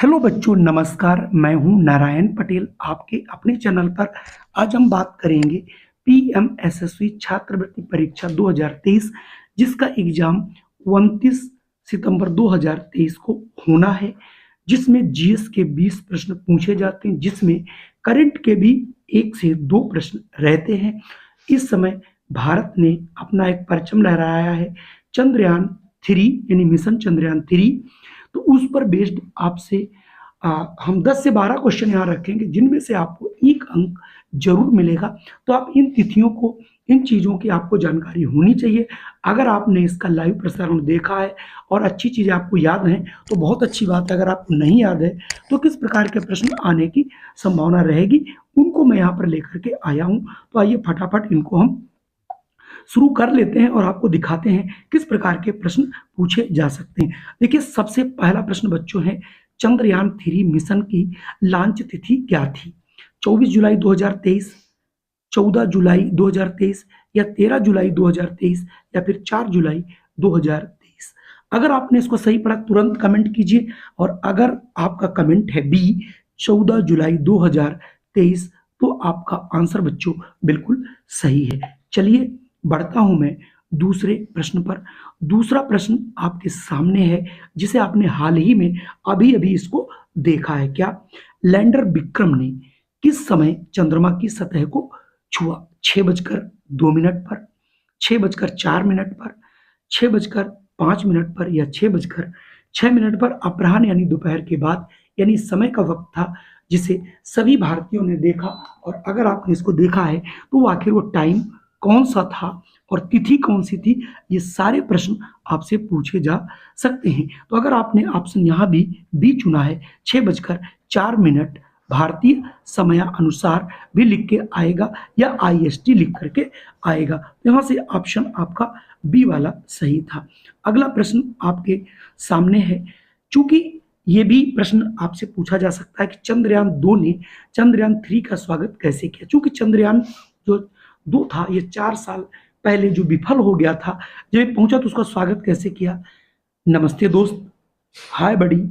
Hello बच्चों, नमस्कार। मैं हूं नारायण पटेल आपके अपने चैनल पर। आज हम बात करेंगे पीएमएसएसबी छात्रवृत्ति परीक्षा 2023 जिसका एग्जाम 29 सितंबर 2023 को होना है, जिसमें जीएस के 20 प्रश्न पूछे जाते हैं, जिसमें करंट के भी 1 से 2 प्रश्न रहते हैं। इस समय भारत ने अपना एक परचम लहराया है, चंद्रयान 3 यानी मिशन चंद्रयान 3। तो उस पर बेस्ड आपसे हम 10 से 12 क्वेश्चन यहाँ रखेंगे, जिनमें से आपको 1 अंक जरूर मिलेगा। तो आप इन तिथियों को, इन चीज़ों की आपको जानकारी होनी चाहिए। अगर आपने इसका लाइव प्रसारण देखा है और अच्छी चीज़ें आपको याद हैं तो बहुत अच्छी बात है। अगर आपको नहीं याद है तो किस प्रकार के प्रश्न आने की संभावना रहेगी, उनको मैं यहाँ पर लेकर के आया हूँ। तो आइए फटाफट इनको हम शुरू कर लेते हैं और आपको दिखाते हैं किस प्रकार के प्रश्न पूछे जा सकते हैं। देखिए, सबसे पहला प्रश्न बच्चों है, चंद्रयान 3 मिशन की लॉन्च तिथि क्या थी? 24 जुलाई 2023, 14 जुलाई 2023 या 13 जुलाई 2023 या फिर 4 जुलाई 2023। अगर आपने इसको सही पढ़ा तुरंत कमेंट कीजिए, और अगर आपका कमेंट है बी 14 जुलाई 2023 तो आपका आंसर बच्चों बिल्कुल सही है। चलिए बढ़ता हूं मैं दूसरे प्रश्न पर। दूसरा प्रश्न आपके सामने है, जिसे आपने हाल ही में अभी अभी इसको देखा है। क्या? लैंडर विक्रम ने किस समय चंद्रमा की सतह को छुआ? 6:02 पर, 6:04 पर, 6:05 पर या 6:06 पर अपराह्न यानी दोपहर के बाद, यानी समय का वक्त था जिसे सभी भारतीयों ने देखा। और अगर आपने इसको देखा है तो आखिर वो टाइम कौन सा था और तिथि कौन सी थी, ये सारे प्रश्न आपसे पूछे जा सकते हैं। तो अगर आपने ऑप्शन यहाँ भी बी चुना है, 6:04 भारतीय समयानुसार भी लिख के आएगा या आईएसटी लिख करके आएगा, तो यहाँ से ऑप्शन आपका बी वाला सही था। अगला प्रश्न आपके सामने है। चूंकि ये भी प्रश्न आपसे पूछा जा सकता है कि चंद्रयान 2 ने चंद्रयान 3 का स्वागत कैसे किया। चूंकि चंद्रयान जो 2 था, ये 4 साल पहले जो विफल हो गया था, जब ये पहुंचा तो उसका स्वागत कैसे किया? नमस्ते दोस्त, हाय बड़ी,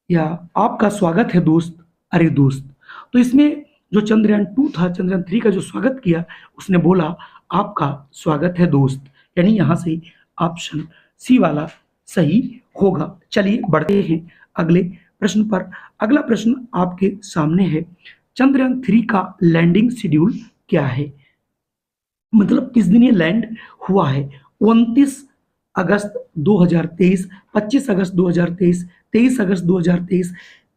या आपका स्वागत है दोस्त, अरे दोस्त। तो इसमें जो चंद्रयान 2 था, चंद्रयान 3 का जो स्वागत किया, उसने बोला आपका स्वागत है दोस्त, यानी यहां से ऑप्शन सी वाला सही होगा। चलिए बढ़ते हैं अगले प्रश्न पर। अगला प्रश्न आपके सामने है, चंद्रयान 3 का लैंडिंग शेड्यूल क्या है? मतलब किस दिन ये लैंड हुआ है? 29 अगस्त 2023, 25 अगस्त 2023, 23 अगस्त 2023,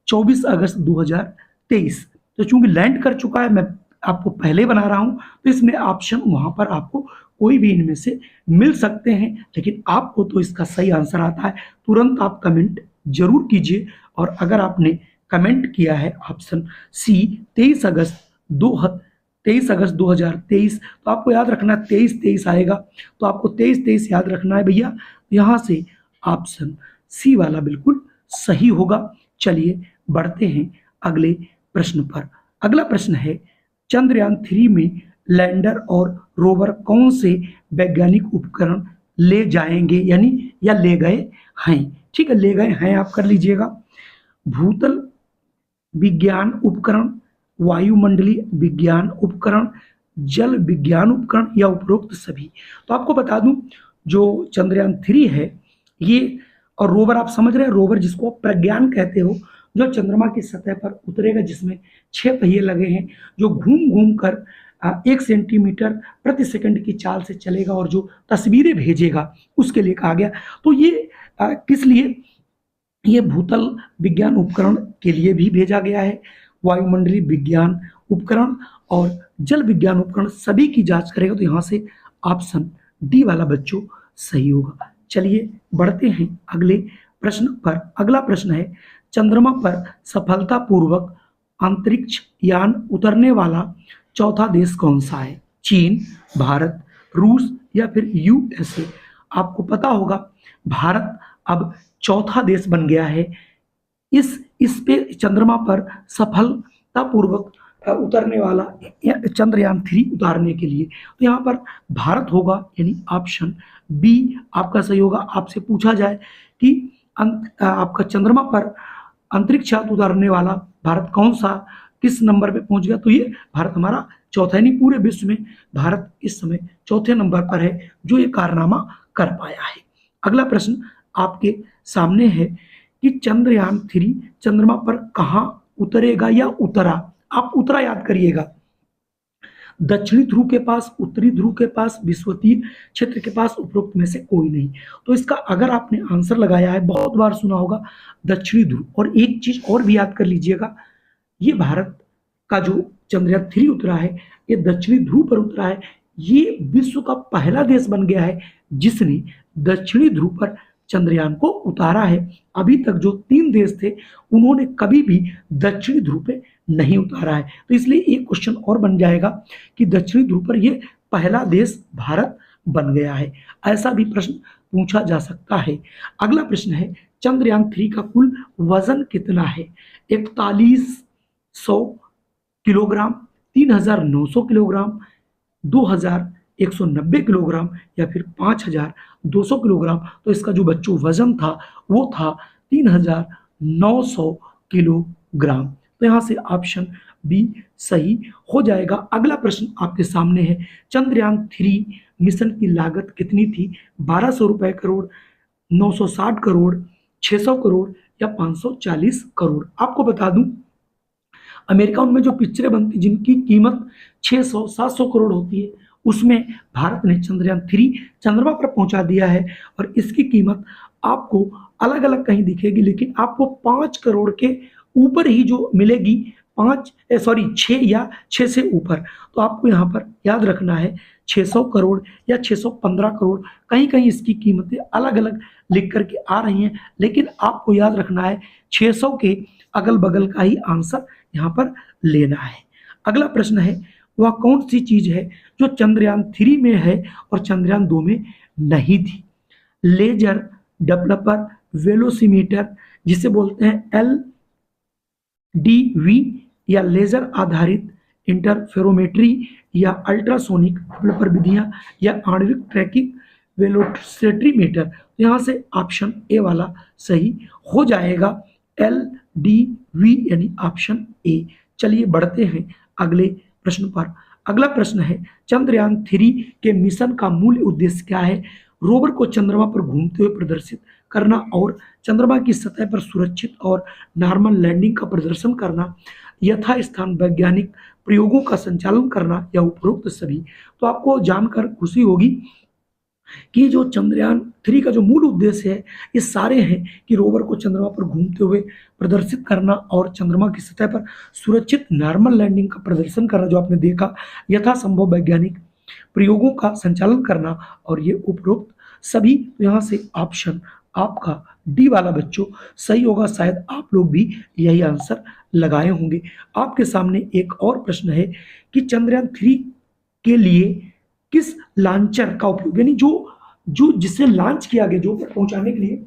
24 अगस्त 2023। तो चूंकि लैंड कर चुका है, मैं आपको पहले बना रहा हूं, तो इसमें ऑप्शन वहां पर आपको कोई भी इनमें से मिल सकते हैं, लेकिन आपको तो इसका सही आंसर आता है। तुरंत आप कमेंट जरूर कीजिए, और अगर आपने कमेंट किया है ऑप्शन सी 23 अगस्त 2023, तो आपको याद रखना 23 आएगा, तो आपको 23 याद रखना है भैया। यहाँ से ऑप्शन सी वाला बिल्कुल सही होगा। चलिए बढ़ते हैं अगले प्रश्न पर। अगला प्रश्न है, चंद्रयान 3 में लैंडर और रोवर कौन से वैज्ञानिक उपकरण ले जाएंगे, यानी या ले गए हैं? ठीक है, ले गए हैं आप कर लीजिएगा। भूतल विज्ञान उपकरण, वायुमंडलीय विज्ञान उपकरण, जल विज्ञान उपकरण या उपरोक्त सभी। तो आपको बता दूं, जो चंद्रयान 3 है ये, और रोवर आप समझ रहे हैं, रोवर जिसको आप प्रज्ञान कहते हो, जो चंद्रमा की सतह पर उतरेगा, जिसमें 6 पहिए लगे हैं, जो घूम घूम कर 1 सेंटीमीटर प्रति सेकंड की चाल से चलेगा और जो तस्वीरें भेजेगा, उसके लिए कहा गया। तो ये किस लिए? ये भूतल विज्ञान उपकरण के लिए भी भेजा गया है, वायुमंडलीय विज्ञान उपकरण और जल विज्ञान उपकरण सभी की जांच करेगा। तो यहाँ से ऑप्शन डी वाला बच्चों सही होगा। चलिए बढ़ते हैं अगले प्रश्न पर। अगला प्रश्न है, चंद्रमा पर सफलतापूर्वक अंतरिक्ष यान उतरने वाला चौथा देश कौन सा है? चीन, भारत, रूस या फिर यूएसए। आपको पता होगा, भारत अब चौथा देश बन गया है इस पे चंद्रमा पर सफलतापूर्वक उतरने वाला, चंद्रयान 3 उतारने के लिए। तो यहाँ पर भारत होगा, यानी ऑप्शन बी आपका सही होगा। आपसे पूछा जाए कि आपका चंद्रमा पर अंतरिक्ष यान उतारने वाला भारत कौन सा किस नंबर पे पहुंच गया? तो ये भारत हमारा चौथा, यानी पूरे विश्व में भारत इस समय चौथे नंबर पर है जो ये कारनामा कर पाया है। अगला प्रश्न आपके सामने है कि चंद्रयान 3 चंद्रमा पर कहां उतरेगा या उतरा? आप उतरा याद करिएगा, दक्षिणी ध्रुव के पास, उत्तरी ध्रुव के पास, विषुवतीय क्षेत्र के पास, उपरोक्त में से कोई नहीं। तो इसका अगर आपने आंसर लगाया है, बहुत बार सुना होगा दक्षिणी ध्रुव। और एक चीज और भी याद कर लीजिएगा, ये भारत का जो चंद्रयान 3 उतरा है ये दक्षिणी ध्रुव पर उतरा है। ये विश्व का पहला देश बन गया है जिसने दक्षिणी ध्रुव पर चंद्रयान को उतारा है। अभी तक जो 3 देश थे उन्होंने कभी भी दक्षिणी ध्रुव पे नहीं उतारा है। तो इसलिए एक क्वेश्चन और बन जाएगा कि दक्षिणी ध्रुव पर ये पहला देश भारत बन गया है। ऐसा भी प्रश्न पूछा जा सकता है। अगला प्रश्न है चंद्रयान 3 का कुल वजन कितना है? 4100 किलोग्राम, 3900 किलोग्राम, 2190 किलोग्राम या फिर 5200 किलोग्राम? तो इसका जो बच्चों वजन था वो था 3900 किलोग्राम। तो यहां से ऑप्शन बी सही हो जाएगा। अगला प्रश्न आपके सामने है चंद्रयान 3 मिशन की लागत कितनी थी? 1200 रुपए करोड़, 960 करोड़, 600 करोड़ या 540 करोड़? आपको बता दूं अमेरिका उनमें जो पिक्चरें बनती जिनकी कीमत 600-700 करोड़ होती है उसमें भारत ने चंद्रयान 3 चंद्रमा पर पहुंचा दिया है और इसकी कीमत आपको अलग अलग कहीं दिखेगी लेकिन आपको 5 करोड़ के ऊपर ही जो मिलेगी, 6 या 6 से ऊपर। तो आपको यहाँ पर याद रखना है 600 करोड़ या 615 करोड़, कहीं कहीं इसकी कीमतें अलग अलग लिख करके आ रही हैं लेकिन आपको याद रखना है 600 के अगल बगल का ही आंसर यहाँ पर लेना है। अगला प्रश्न है वह कौन सी चीज है जो चंद्रयान 3 में है और चंद्रयान 2 में नहीं थी? लेजर डेवलपर, वेलोसिमीटर जिसे बोलते हैं LDV, या लेजर आधारित इंटरफेरोमेट्री, या अल्ट्रासोनिक डेवलपर विधियां, या आणविक ट्रैकिंग वेलोसिमीटर? यहाँ से ऑप्शन ए वाला सही हो जाएगा, LDV यानी ऑप्शन ए। चलिए बढ़ते हैं अगले प्रश्न पर। अगला प्रश्न है चंद्रयान 3 के मिशन का मूल उद्देश्य क्या है? रोवर को चंद्रमा पर घूमते हुए प्रदर्शित करना और चंद्रमा की सतह पर सुरक्षित और नॉर्मल लैंडिंग का प्रदर्शन करना, यथास्थान वैज्ञानिक प्रयोगों का संचालन करना या उपरोक्त सभी? तो आपको जानकर खुशी होगी कि जो चंद्रयान 3 का जो मूल उद्देश्य है ये सारे हैं कि रोवर को चंद्रमा पर घूमते हुए प्रदर्शित करना और चंद्रमा की सतह पर सुरक्षित नॉर्मल लैंडिंग का प्रदर्शन करना, जो आपने देखा, यथासंभव वैज्ञानिक प्रयोगों का संचालन करना और ये उपरोक्त सभी। तो यहाँ से ऑप्शन आपका डी वाला बच्चों सही होगा। शायद आप लोग भी यही आंसर लगाए होंगे। आपके सामने एक और प्रश्न है कि चंद्रयान 3 के लिए किस लॉन्चर का उपयोग, यानी जो जिसे लॉन्च किया गया, जो ऊपर पहुंचाने के लिए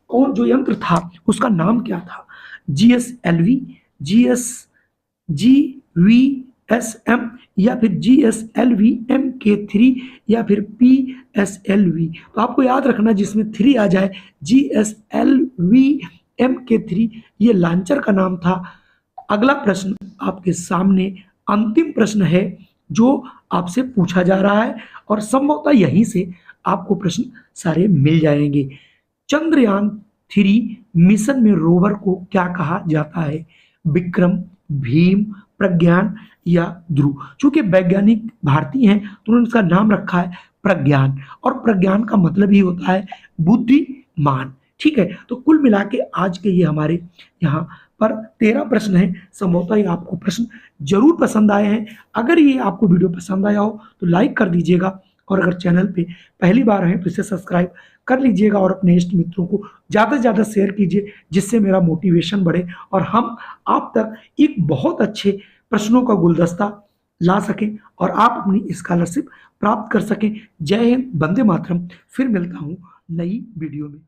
कौन जो यंत्र था उसका नाम क्या था? GSLV, GSGVSM या फिर GSLV MK3 या फिर PSLV? तो आपको याद रखना जिसमें 3 आ जाए, GSLV MK3 ये लॉन्चर का नाम था। अगला प्रश्न आपके सामने अंतिम प्रश्न है जो आपसे पूछा जा रहा है और संभवतः यहीं से आपको प्रश्न सारे मिल जाएंगे। चंद्रयान 3 मिशन में रोवर को क्या कहा जाता है? विक्रम, भीम, प्रज्ञान या ध्रुव? चूंकि वैज्ञानिक भारतीय हैं तो उन्होंने इसका नाम रखा है प्रज्ञान, और प्रज्ञान का मतलब ही होता है बुद्धिमान। ठीक है, तो कुल मिला के आज के ये हमारे यहाँ पर 13 प्रश्न है। संभवतः ये आपको प्रश्न जरूर पसंद आए हैं। अगर ये आपको वीडियो पसंद आया हो तो लाइक कर दीजिएगा और अगर चैनल पे पहली बार हैं तो इसे सब्सक्राइब कर लीजिएगा और अपने इष्ट मित्रों को ज़्यादा से ज़्यादा शेयर कीजिए जिससे मेरा मोटिवेशन बढ़े और हम आप तक एक बहुत अच्छे प्रश्नों का गुलदस्ता ला सकें और आप अपनी स्कॉलरशिप प्राप्त कर सकें। जय हिंद, वंदे मातरम। फिर मिलता हूँ नई वीडियो में।